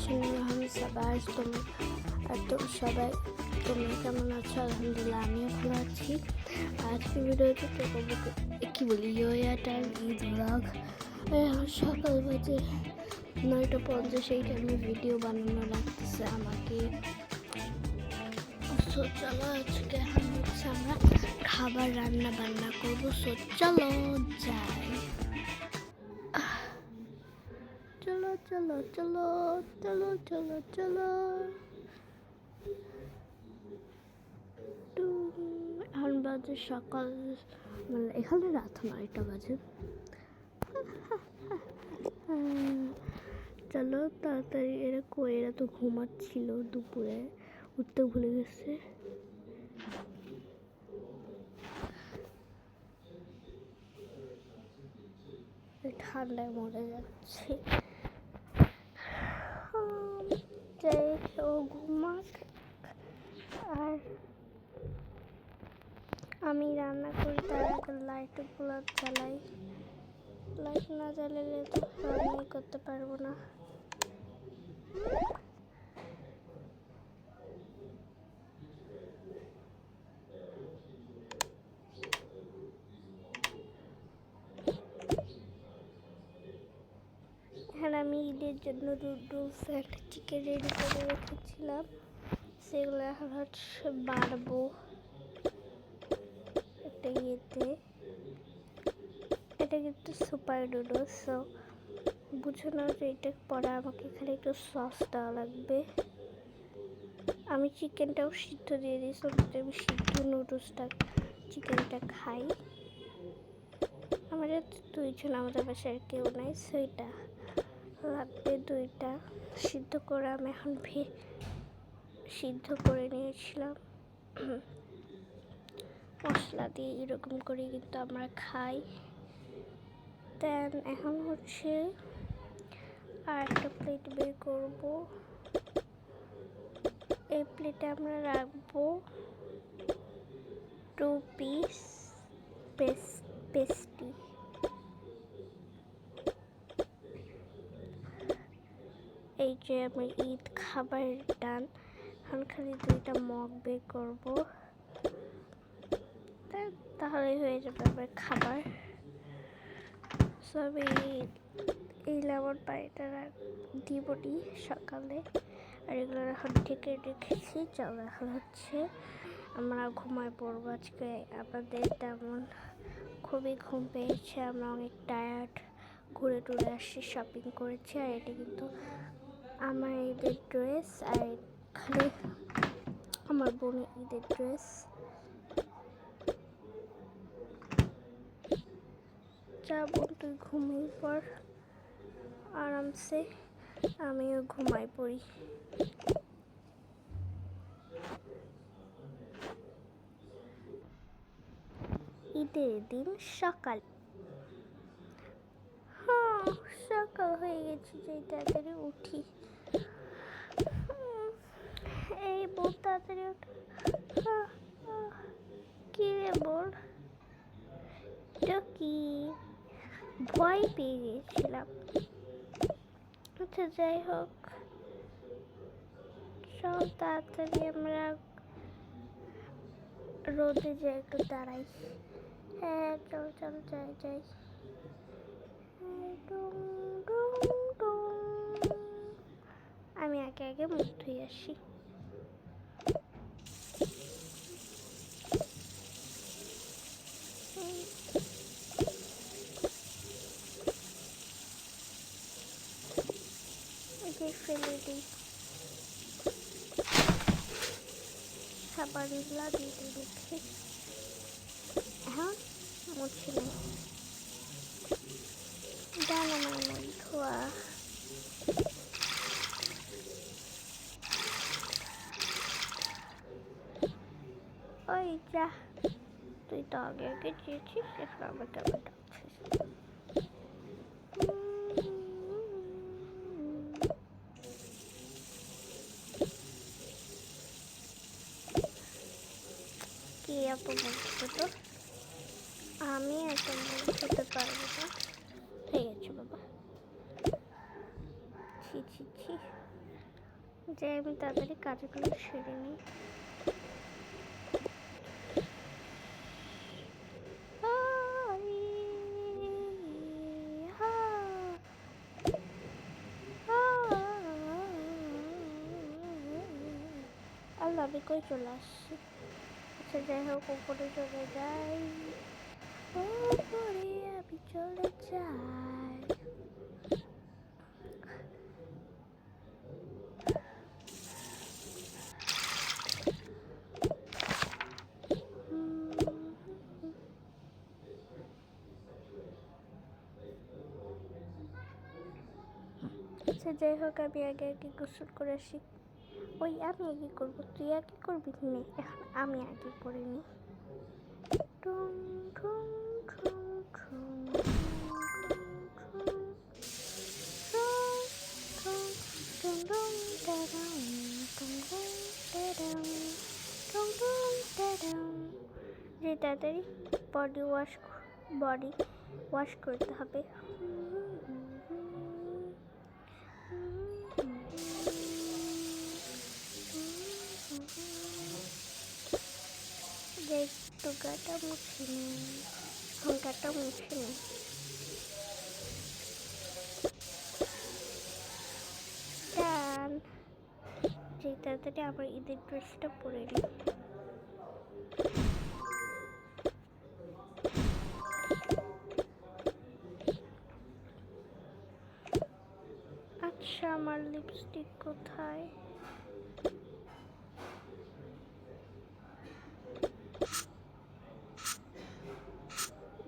সবাই তোমরা কেমন আছো? আলহামদুলিল্লাহ আমিও ভালো আছি। আজকে ভিডিওতে কি বলি ইয়া টাইম ঈদ ব্লগ। সকাল বাজে 9:50, এই টাইমে ভিডিও বানানো লাগতেছে আমাকে। সো চলো আজকে আমরা খাবার রান্না বান্না করবো। সো চলো যাই। চলো চলো চলো চলো চলো চলো। এখন বাজে সকাল, মানে এখানে রাত 9টা বাজে। চলো তাড়াতাড়ি। এরা তো ঘুমাচ্ছিল, দুপুরে উঠতে ভুলে গেছে। ঠান্ডায় মরে যাচ্ছে। ও ঘুমাক, আর আমি রান্না করি। তার আগে লাইটগুলো জ্বালাই। লাইট না জ্বালালে তো রান্নাই করতে পারবো না। এখানে আমি ঈদের জন্য নুডলস আর চিকেন রেডি করে রেখেছিলাম, সেগুলো এখন হচ্ছে বাড়বো একটা ইয়েতে। এটা কিন্তু সুপার নুডলস, সো বুঝো না যে এটা পরে আমাকে এখানে একটু সস দেওয়া লাগবে। আমি চিকেনটাও সিদ্ধ দিয়ে দিয়েছি, আমি সিদ্ধ নুডলসটা চিকেনটা খাই। আমাদের 2জন, আমাদের বাসায় কেউ নাই, সেটা লাগবে 2টা সিদ্ধ করে। আমি এখন সিদ্ধ করে নিয়েছিলাম মশলা দিয়ে, এরকম করে কিন্তু আমরা খাই। দেন এখন হচ্ছে আর একটা প্লেট বের করবো। এই প্লেটে আমরা রাখবো 2 পিস পেস্টি। এই যে আমি ঈদ খাবার ডান। এখন খালি 2টা মগ বের করবো, তাহলে হয়ে যাবে আমার খাবার। সব এই লেমন পানিটা দিবনি সকালে, আর এগুলো এখন ঢেকে রেখেছি। চলো এখন হচ্ছে আমরা ঘুমায় পড়বো। আজকে আমাদের তেমন খুবই ঘুম পেয়েছে, আমরা অনেক টায়ার্ড, ঘুরে টুরে আসছি, শপিং করেছি। আর এটা কিন্তু আমার ঈদের ড্রেস, আর এখানে আমার বোনের ঈদের ড্রেস। যা বোন তুই ঘুমিয়ে পড় আরামসে, আমিও ঘুমাই পড়ি। ঈদের দিন সকাল, সকাল হয়ে গেছে, যে তাড়াতাড়ি উঠি। এই বোন তাড়াতাড়ি উঠ। কি রে বোন, কি ভয় পেয়ে গেছিলাম। আচ্ছা যাই হোক, চল তাড়াতাড়ি আমরা রোদে যাই, একটু দাঁড়াই। হ্যাঁ চল চল যাই যাই। আমি আগে মুখ ধুয়ে আসি। ফেলে দিই খাবারগুলা দিয়ে রেখে। এখন মুছে নেই, ডানা মাই ধোয়া। ওই যা, তুই তো আগে চেয়েছিস, এখন আমাকে আবার ডাকছিস। কি এত বলছো তো? আমি এত বলতে পারবো না। হয়ে গেছে বাবা, ছি ছি ছি। যে আমি তাড়াতাড়ি কাজগুলো সেরে নিই। আল্লাহ, আমি কই চলে আসছি। আচ্ছা যাই হোক, উপরে চলে যাই, উপরে আমি চলে যাই। আচ্ছা যাই হোক, আমি আগে আগে গোসল করে আসি। ওই আমি আগে করবো, তুই আগে করবি নে, এখন আমি আগে করে নি। টুং টুং টুং টুং যে তাড়াতাড়ি বডি ওয়াশ করতে হবে। একটু গাটা মুছে নিই, গাটা মুছে নিই। ডান। যে তাড়াতাড়ি আবার ঈদের ড্রেসটা পরে নিই। আচ্ছা, আমার লিপস্টিক কোথায়?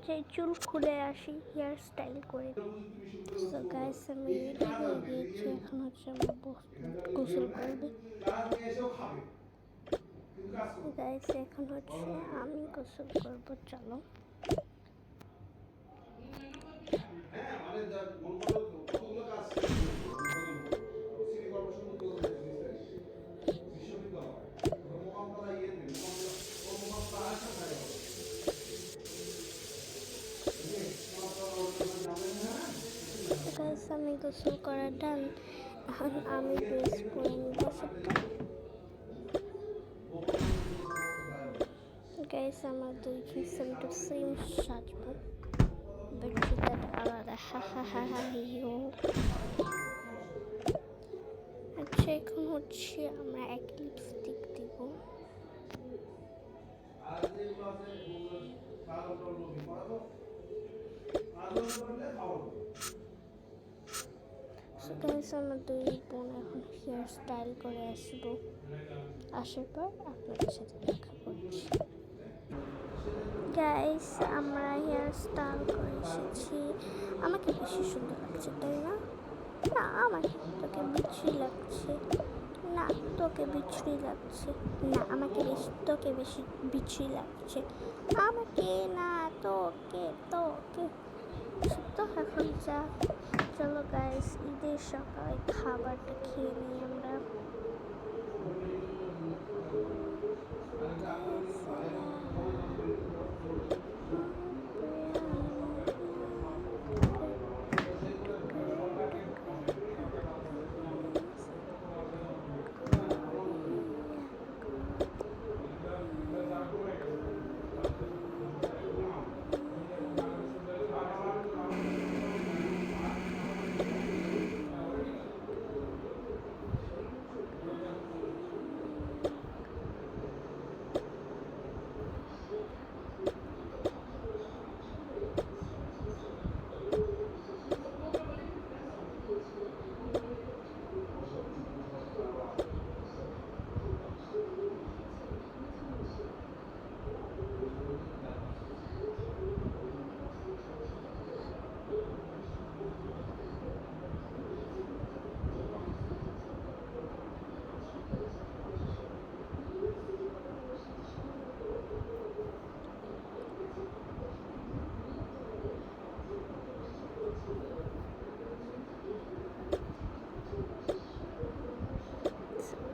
যে চুল খুলে আসি, হেয়ার স্টাইল করে। সো গাইস, আমি রেডি হয়ে গিয়েছি, এখন হচ্ছে আমার গোসল করবে। গাইস, এখন হচ্ছে আমি গোসল করবো, চলো। গাইস, আমি গোসল করা ডান, এখন আমি ড্রেস পরে নিব সেটা। গাইস, আমার দুইজন সেম টু সেম সাজবো, বাট সেটা আলাদা। হা হা হা হা হিও। আচ্ছা, এখন হচ্ছে আমরা এক লিপস্টিক দিব। গাইস, আমার দুই বোন এখন হেয়ার স্টাইল করে আসবো, আসার পর আপনাদের সাথে দেখা করছি। গাইস, আমরা হেয়ার স্টাইল করে এসেছি। আমাকে বেশি সুন্দর লাগছে, তাই না? না, আমাকে তোকে বিচ্ছিরি লাগছে। না, তোকে বিচ্ছিরি লাগছে। না, আমাকে তোকে বেশি বিচ্ছিরি লাগছে। আমাকে না, তোকে তোকে। তো এখন যা, চলো গাইস, ঈদের সকালে খাবারটা খেয়ে নিই আমরা।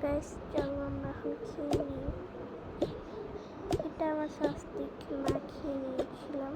গাইস, চলো আমরা এখন খেয়ে নিই। এটা আমার স্বাস্তিক মাখিয়ে নিয়েছিলাম।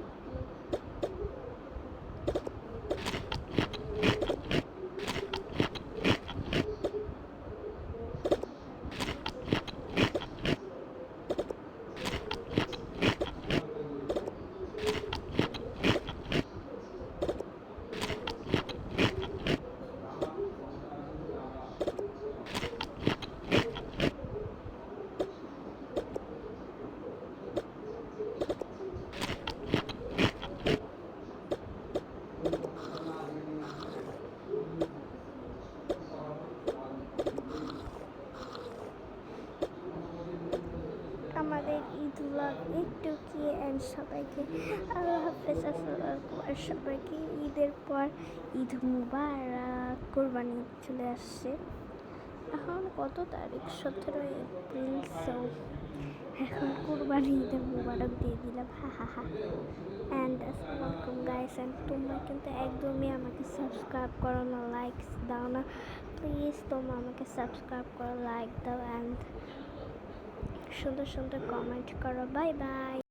আর সবাইকে ঈদের পর ঈদ মুবারক। কোরবানি ঈদ চলে আসছে, এখন কত তারিখ? 17 এপ্রিল। সো এখন কোরবানি ঈদের মুবারক দিয়ে দিলাম, হা হা হা। অ্যান্ড আসসালামু আলাইকুম গাইস। অ্যান্ড তোমরা কিন্তু একদমই আমাকে সাবস্ক্রাইব করো না, লাইকস দাও না, প্লিজ তোমরা আমাকে সাবস্ক্রাইব করো, লাইক দাও, অ্যান্ড সুন্দর সুন্দর কমেন্ট করো। Bye bye.